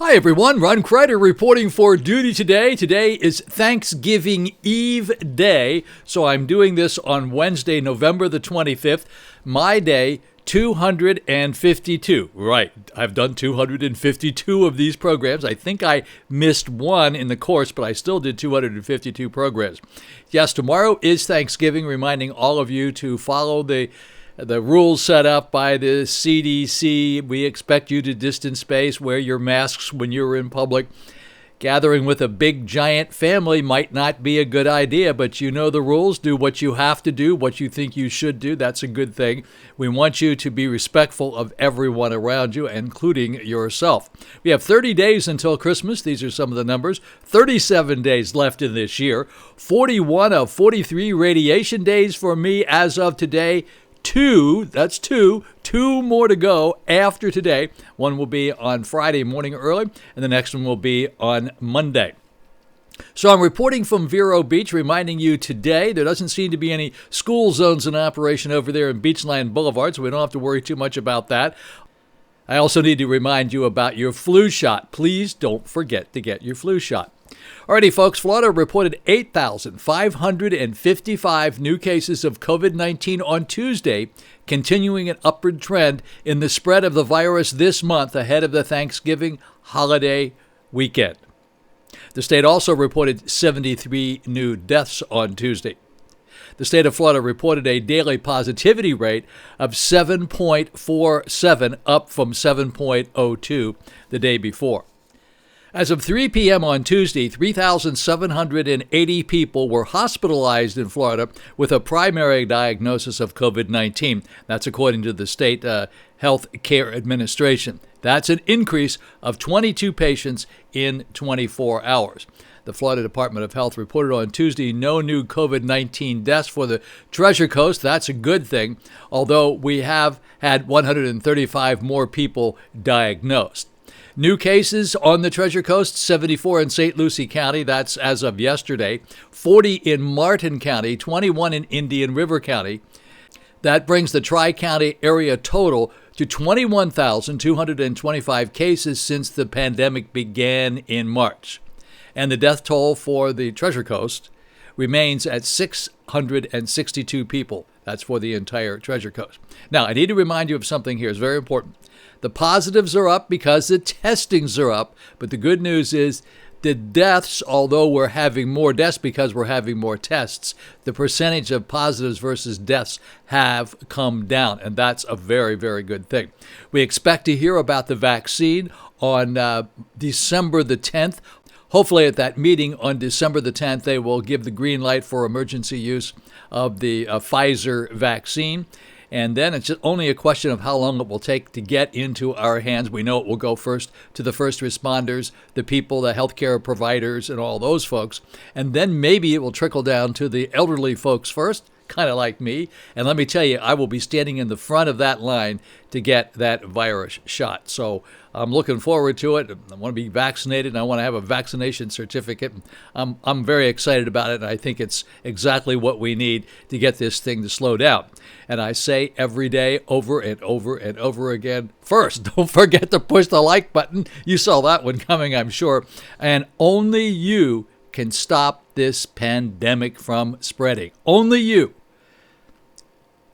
Hi everyone, Ron Crider reporting for duty today. Today is Thanksgiving Eve day, so I'm doing this on Wednesday, November the 25th, my day 252. Right, I've done 252 of these programs. I think I missed one in the course, but I still did 252 programs. Yes, tomorrow is Thanksgiving, reminding all of you to follow the rules set up by the CDC. We expect you to distance space, wear your masks when you're in public. Gathering with a big, giant family might not be a good idea, but you know the rules. Do what you have to do, what you think you should do. That's a good thing. We want you to be respectful of everyone around you, including yourself. We have 30 days until Christmas. These are some of the numbers. 37 days left in this year. 41 of 43 radiation days for me as of today. Two more to go after today. One will be on Friday morning early, and the next one will be on Monday. So I'm reporting from Vero Beach, reminding you today there doesn't seem to be any school zones in operation over there in Beachland Boulevard, so we don't have to worry too much about that. I also need to remind you about your flu shot. Please don't forget to get your flu shot. Alrighty, folks, Florida reported 8,555 new cases of COVID-19 on Tuesday, continuing an upward trend in the spread of the virus this month ahead of the Thanksgiving holiday weekend. The state also reported 73 new deaths on Tuesday. The state of Florida reported a daily positivity rate of 7.47, up from 7.02 the day before. As of 3 p.m. on Tuesday, 3,780 people were hospitalized in Florida with a primary diagnosis of COVID-19. That's according to the State Health Care Administration. That's an increase of 22 patients in 24 hours. The Florida Department of Health reported on Tuesday no new COVID-19 deaths for the Treasure Coast. That's a good thing, although we have had 135 more people diagnosed. New cases on the Treasure Coast, 74 in St. Lucie County, that's as of yesterday, 40 in Martin County, 21 in Indian River County. That brings the Tri-County area total to 21,225 cases since the pandemic began in March. And the death toll for the Treasure Coast remains at 662 people. That's for the entire Treasure Coast. Now, I need to remind you of something here. It's very important. The positives are up because the testings are up, but the good news is the deaths, although we're having more deaths because we're having more tests, the percentage of positives versus deaths have come down, and that's a very, very good thing. We expect to hear about the vaccine on December the 10th. Hopefully at that meeting on December the 10th, they will give the green light for emergency use of the Pfizer vaccine. And then it's just only a question of how long it will take to get into our hands. We know it will go first to the first responders, the people, the healthcare providers, and all those folks. And then maybe it will trickle down to the elderly folks first, kind of like me. And let me tell you, I will be standing in the front of that line to get that virus shot. So I'm looking forward to it. I want to be vaccinated, and I want to have a vaccination certificate. I'm very excited about it, and I think it's exactly what we need to get this thing to slow down. And I say every day, over and over and over again, first, don't forget to push the like button. You saw that one coming, I'm sure. And only you can stop this pandemic from spreading. Only you.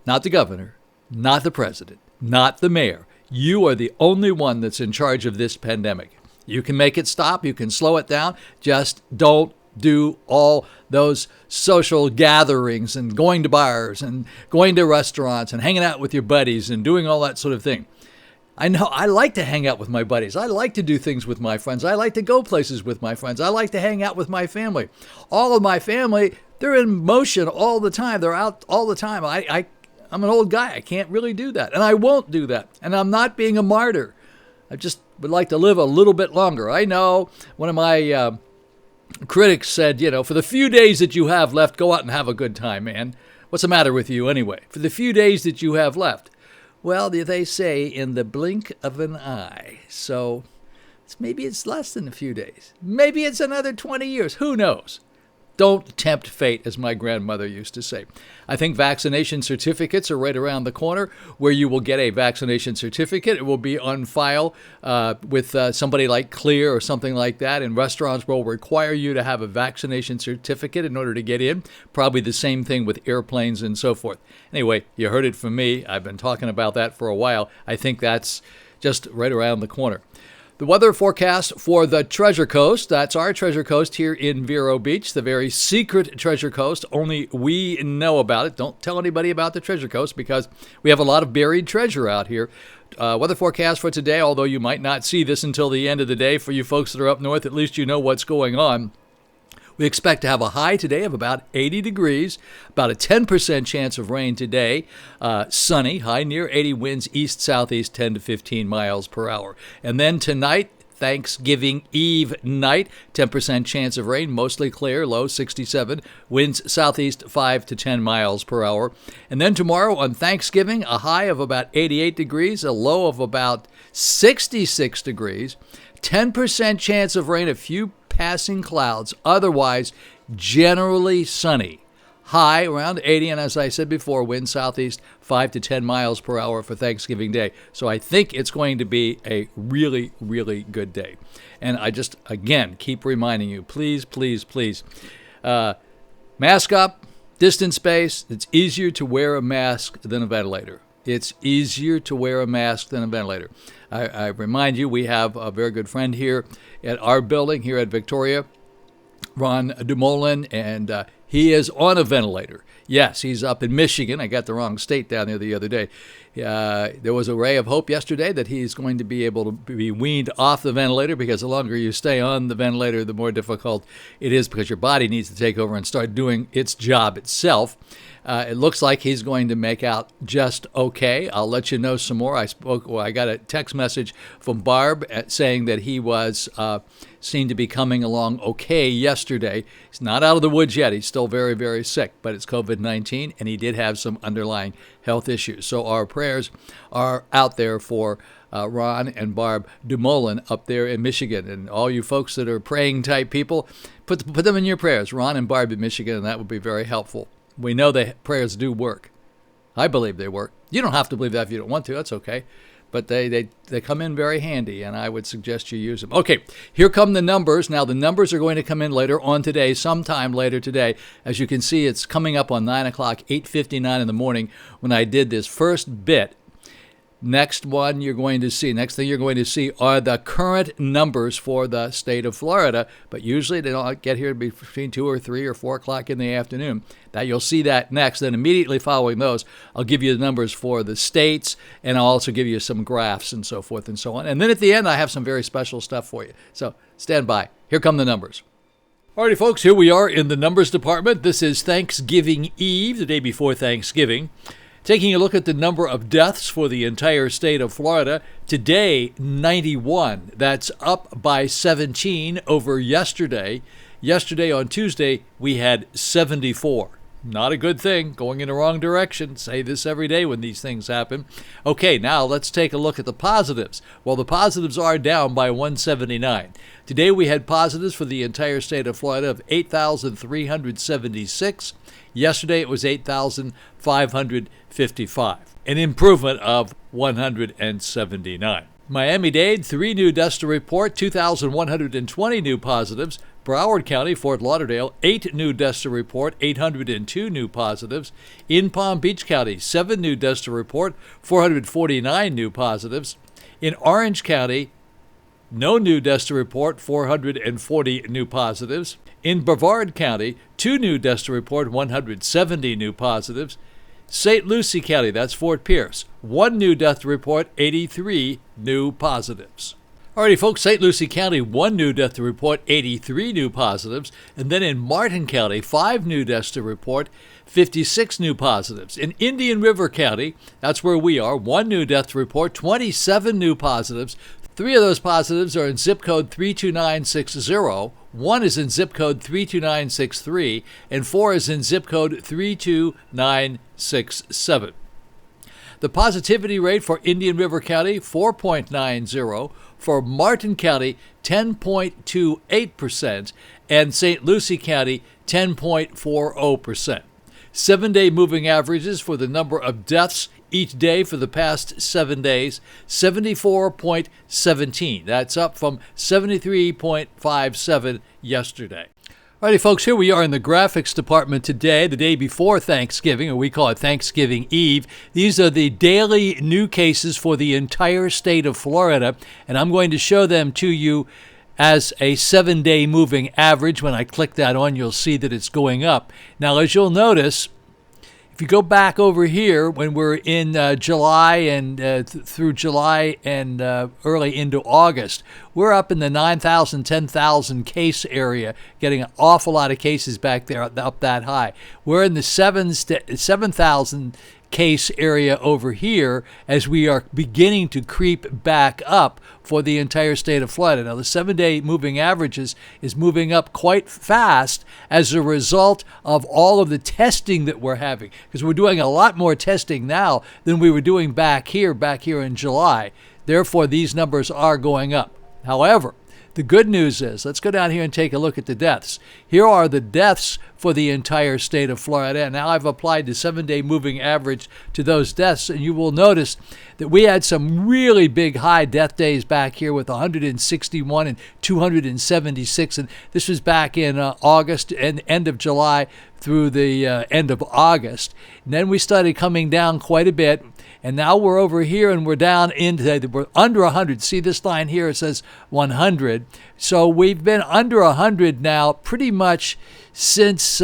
Not the governor, not the president, not the mayor. You are the only one that's in charge of this pandemic. You can make it stop. You can slow it down. Just don't do all those social gatherings and going to bars and going to restaurants and hanging out with your buddies and doing all that sort of thing. I know I like to hang out with my buddies. I like to do things with my friends. I like to go places with my friends. I like to hang out with my family. All of my family, they're in motion all the time. They're out all the time. I'm an old guy. I can't really do that. And I won't do that. And I'm not being a martyr. I just would like to live a little bit longer. I know one of my critics said, for the few days that you have left, go out and have a good time, man. What's the matter with you anyway? For the few days that you have left. Well, they say in the blink of an eye. So maybe it's less than a few days. Maybe it's another 20 years. Who knows? Don't tempt fate, as my grandmother used to say. I think vaccination certificates are right around the corner where you will get a vaccination certificate. It will be on file with somebody like Clear or something like that, and restaurants will require you to have a vaccination certificate in order to get in. Probably the same thing with airplanes and so forth. Anyway, you heard it from me. I've been talking about that for a while. I think that's just right around the corner. The weather forecast for the Treasure Coast, that's our Treasure Coast here in Vero Beach, the very secret Treasure Coast. Only we know about it. Don't tell anybody about the Treasure Coast because we have a lot of buried treasure out here. Weather forecast for today, although you might not see this until the end of the day. For you folks that are up north, at least you know what's going on. We expect to have a high today of about 80 degrees, about a 10% chance of rain today. Sunny, high near 80, winds east-southeast 10 to 15 miles per hour. And then tonight, Thanksgiving Eve night, 10% chance of rain, mostly clear, low 67, winds southeast 5 to 10 miles per hour. And then tomorrow on Thanksgiving, a high of about 88 degrees, a low of about 66 degrees, 10% chance of rain, a few passing clouds, otherwise generally sunny. High around 80, and as I said before, wind southeast 5 to 10 miles per hour for Thanksgiving Day. So I think it's going to be a really, really good day. And I just, again, keep reminding you, please, please, please, mask up, distance space. It's easier to wear a mask than a ventilator. It's easier to wear a mask than a ventilator. I remind you, we have a very good friend here at our building here at Victoria, Ron Dumoulin, and he is on a ventilator. Yes, he's up in Michigan. I got the wrong state down there the other day. There was a ray of hope yesterday that he's going to be able to be weaned off the ventilator because the longer you stay on the ventilator, the more difficult it is because your body needs to take over and start doing its job itself. It looks like he's going to make out just okay. I'll let you know some more. I got a text message from Barb saying that he was seemed to be coming along okay yesterday. He's not out of the woods yet. He's still very, very sick, but it's COVID-19, and he did have some underlying health issues. So our prayers are out there for Ron and Barb Dumoulin up there in Michigan. And all you folks that are praying type people, put them in your prayers, Ron and Barb in Michigan, and that would be very helpful. We know that prayers do work. I believe they work. You don't have to believe that if you don't want to. That's okay. But they come in very handy, and I would suggest you use them. Okay, here come the numbers. Now, the numbers are going to come in later on today, sometime later today. As you can see, it's coming up on 9 o'clock, 8:59 in the morning when I did this first bit. Next thing you're going to see are the current numbers for the state of Florida, but usually they don't get here between 2 or 3 or 4 o'clock in the afternoon. That you'll see that next. Then immediately following those, I'll give you the numbers for the states, and I'll also give you some graphs and so forth and so on. And then at the end, I have some very special stuff for you. So stand by. Here come the numbers. Alrighty, folks, here we are in the numbers department. This is Thanksgiving Eve, the day before Thanksgiving. Taking a look at the number of deaths for the entire state of Florida, today 91. That's up by 17 over yesterday. Yesterday on Tuesday, we had 74. Not a good thing, going in the wrong direction. Say this every day when these things happen. Okay, now let's take a look at the positives. Well, the positives are down by 179. Today we had positives for the entire state of Florida of 8,376. Yesterday it was 8,555, an improvement of 179. Miami-Dade, 3 new deaths to report, 2,120 new positives. Broward County, Fort Lauderdale, 8 new deaths to report, 802 new positives. In Palm Beach County, 7 new deaths to report, 449 new positives. In Orange County, no new deaths to report, 440 new positives. In Brevard County, 2 new deaths to report, 170 new positives. St. Lucie County, that's Fort Pierce, 1 new death to report, 83 new positives. Alrighty, folks, St. Lucie County, 1 new death to report, 83 new positives. And then in Martin County, 5 new deaths to report, 56 new positives. In Indian River County, that's where we are, 1 new death to report, 27 new positives. 3 of those positives are in zip code 32960, 1 is in zip code 32963, and 4 is in zip code 32967. The positivity rate for Indian River County, 4.90. For Martin County, 10.28%. And St. Lucie County, 10.40%. 7-day moving averages for the number of deaths each day for the past 7 days, 74.17. That's up from 73.57 yesterday. Alrighty, folks, here we are in the graphics department today, the day before Thanksgiving, or we call it Thanksgiving Eve. These are the daily new cases for the entire state of Florida, and I'm going to show them to you as a 7-day moving average. When I click that on, you'll see that it's going up. Now, as you'll notice, if you go back over here, when we're in July and through July and early into August, we're up in the 9,000, 10,000 case area, getting an awful lot of cases back there up that high. We're in the 7,000 case area over here as we are beginning to creep back up for the entire state of Florida. Now, the 7-day moving averages is moving up quite fast as a result of all of the testing that we're having, because we're doing a lot more testing now than we were doing back here in July. Therefore, these numbers are going up. However, the good news is, let's go down here and take a look at the deaths. Here are the deaths for the entire state of Florida. And now I've applied the 7-day moving average to those deaths. And you will notice that we had some really big high death days back here with 161 and 276. And this was back in August and end of July through the end of August. And then we started coming down quite a bit. And now we're over here and we're down we're under 100. See this line here, it says 100. So we've been under 100 now pretty much since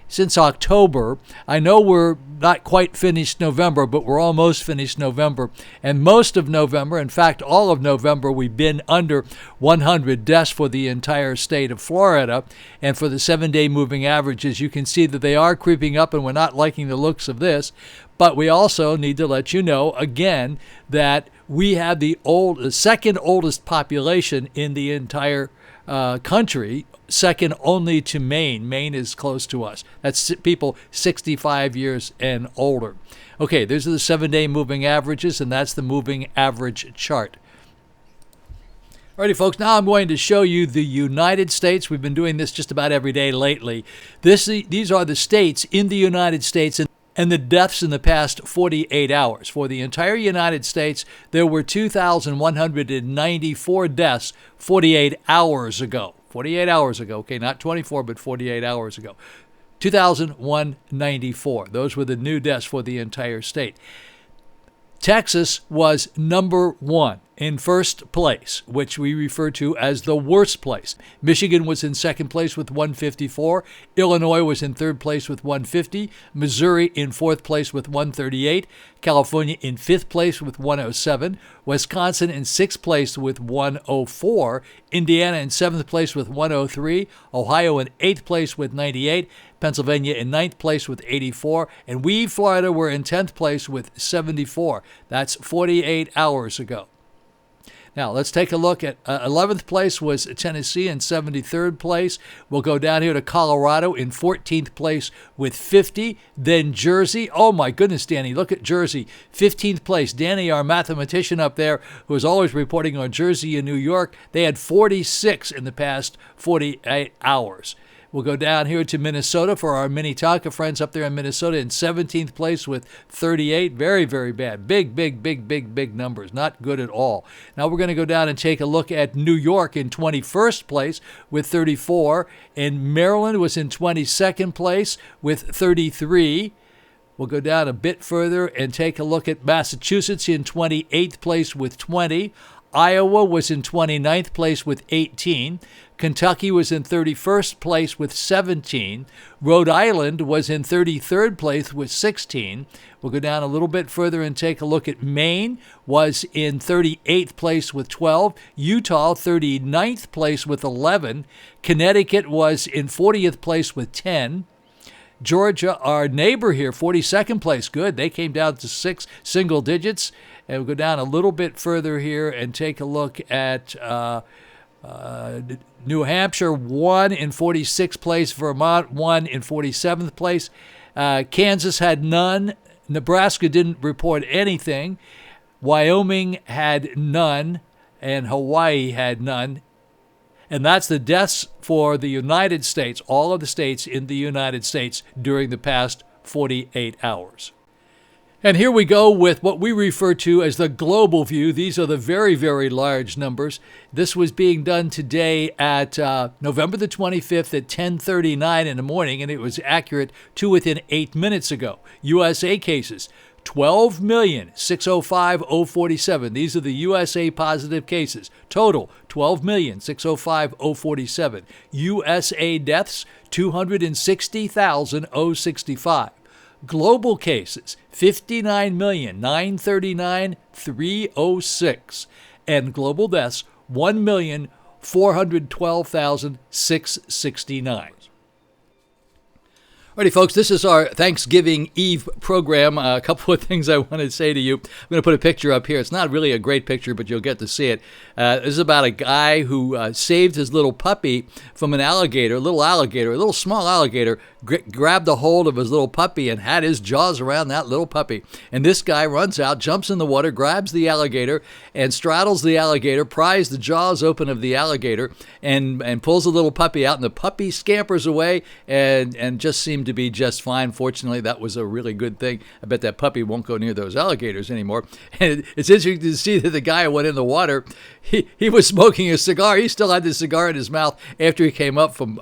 since October. I know we're not quite finished November, but we're almost finished November. And most of November, in fact, all of November, we've been under 100 deaths for the entire state of Florida. And for the 7-day moving averages, you can see that they are creeping up, and we're not liking the looks of this. But we also need to let you know, again, that we have the second oldest population in the entire country, second only to Maine. Maine is close to us. That's people 65 years and older. Okay, these are the 7-day moving averages, and that's the moving average chart. Alrighty, folks, now I'm going to show you the United States. We've been doing this just about every day lately. These are the states in the United States and the deaths in the past 48 hours. For the entire United States, there were 2,194 deaths 48 hours ago. 48 hours ago, okay, not 24, but 48 hours ago. 2,194. Those were the new deaths for the entire state. Texas was number one in first place, which we refer to as the worst place. Michigan was in second place with 154. Illinois was in third place with 150. Missouri in fourth place with 138. California in fifth place with 107. Wisconsin in sixth place with 104. Indiana in seventh place with 103. Ohio in eighth place with 98. Pennsylvania in ninth place with 84. And we, Florida, were in 10th place with 74. That's 48 hours ago. Now, let's take a look at 11th place was Tennessee in 73rd place. We'll go down here to Colorado in 14th place with 50. Then Jersey. Oh, my goodness, Danny, look at Jersey. 15th place. Danny, our mathematician up there, who is always reporting on Jersey and New York, they had 46 in the past 48 hours. We'll go down here to Minnesota for our Minnetonka friends up there in Minnesota in 17th place with 38. Very, very bad. Big numbers. Not good at all. Now we're going to go down and take a look at New York in 21st place with 34. And Maryland was in 22nd place with 33. We'll go down a bit further and take a look at Massachusetts in 28th place with 20. Iowa was in 29th place with 18. Kentucky was in 31st place with 17. Rhode Island was in 33rd place with 16. We'll go down a little bit further and take a look at Maine was in 38th place with 12. Utah, 39th place with 11. Connecticut was in 40th place with 10. Georgia, our neighbor here, 42nd place. Good. They came down to 6 single digits. And we'll go down a little bit further here and take a look at New Hampshire, 1 in 46th place. Vermont, 1 in 47th place. Kansas had none. Nebraska didn't report anything. Wyoming had none, and Hawaii had none. And that's the deaths for the United States, all of the states in the United States during the past 48 hours. And here we go with what we refer to as the global view. These are the very, very large numbers. This was being done today at November the 25th at 10:39 in the morning, and it was accurate to within 8 minutes ago. USA cases, 12,605,047. These are the USA positive cases. Total, 12,605,047. USA deaths, 260,065. Global cases, 59,939,306. And global deaths, 1,412,669. Alrighty, folks, this is our Thanksgiving Eve program. A couple of things I want to say to you. I'm going to put a picture up here. It's not really a great picture, but you'll get to see it. This is about a guy who saved his little puppy from an alligator, a little small alligator, grabbed a hold of his little puppy and had his jaws around that little puppy. And this guy runs out, jumps in the water, grabs the alligator, and straddles the alligator, pries the jaws open of the alligator, and pulls the little puppy out. And the puppy scampers away and just seemed to be just fine. Fortunately, that was a really good thing. I bet that puppy won't go near those alligators anymore. And it's interesting to see that the guy who went in the water, he was smoking a cigar. He still had the cigar in his mouth after he came up from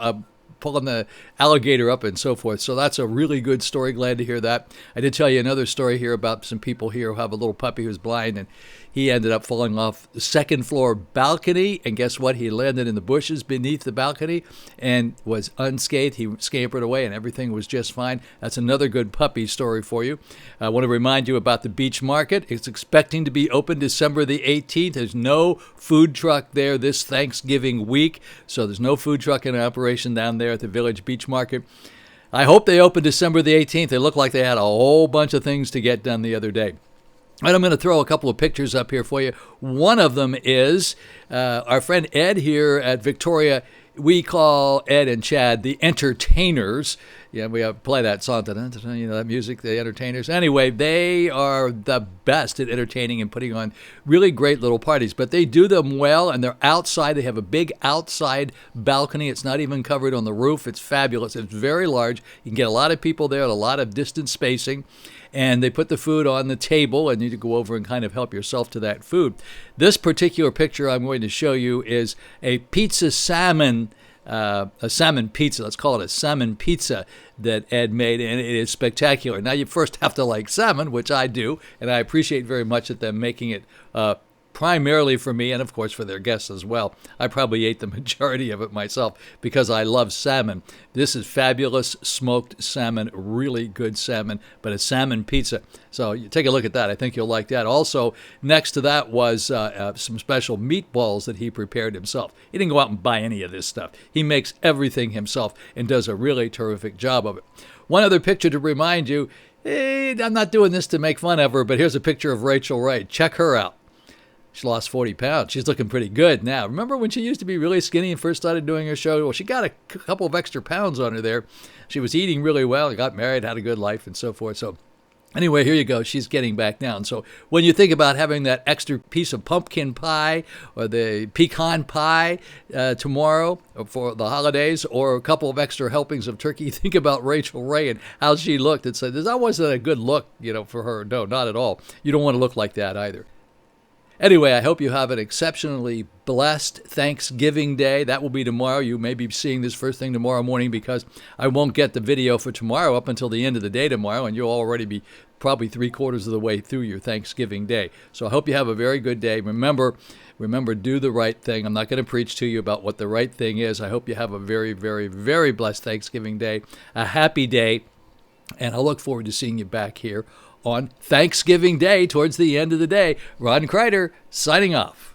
pulling the alligator up and so forth. So that's a really good story. Glad to hear that. I did tell you another story here about some people here who have a little puppy who's blind, and he ended up falling off the second floor balcony, and guess what? He landed in the bushes beneath the balcony and was unscathed. He scampered away and everything was just fine. That's another good puppy story for you. I want to remind you about the beach market. It's expecting to be open December the 18th. There's no food truck there this Thanksgiving week, so there's no food truck in operation down there at the Village Beach Market. I hope they open December the 18th. They look like they had a whole bunch of things to get done the other day. And I'm going to throw a couple of pictures up here for you. One of them is our friend Ed here at Victoria. We call Ed and Chad the entertainers. Yeah, we play that song, you know, that music, the entertainers. Anyway, they are the best at entertaining and putting on really great little parties. But they do them well, and they're outside. They have a big outside balcony. It's not even covered on the roof. It's fabulous. It's very large. You can get a lot of people there at a lot of distance spacing. And they put the food on the table, and you can go over and kind of help yourself to that food. This particular picture I'm going to show you is a salmon pizza. Let's call it a salmon pizza that Ed made, and it is spectacular. Now, you first have to like salmon, which I do, and I appreciate very much that them making it primarily for me and, of course, for their guests as well. I probably ate the majority of it myself because I love salmon. This is fabulous smoked salmon, really good salmon, but a salmon pizza. So you take a look at that. I think you'll like that. Also, next to that was some special meatballs that he prepared himself. He didn't go out and buy any of this stuff. He makes everything himself and does a really terrific job of it. One other picture to remind you, I'm not doing this to make fun of her, but here's a picture of Rachel Ray. Check her out. She lost 40 pounds. She's looking pretty good now. Remember when she used to be really skinny and first started doing her show? Well, she got a couple of extra pounds on her there. She was eating really well, got married, had a good life, and so forth. So anyway, here you go. She's getting back down. So when you think about having that extra piece of pumpkin pie or the pecan pie tomorrow for the holidays, or a couple of extra helpings of turkey, think about Rachel Ray and how she looked and said, that wasn't a good look, for her. No, not at all. You don't want to look like that either. Anyway, I hope you have an exceptionally blessed Thanksgiving Day. That will be tomorrow. You may be seeing this first thing tomorrow morning because I won't get the video for tomorrow up until the end of the day tomorrow, and you'll already be probably 3/4 of the way through your Thanksgiving Day. So I hope you have a very good day. Remember, do the right thing. I'm not going to preach to you about what the right thing is. I hope you have a very, very, very blessed Thanksgiving Day, a happy day, and I look forward to seeing you back here on Thanksgiving Day towards the end of the day. Ron Crider, signing off.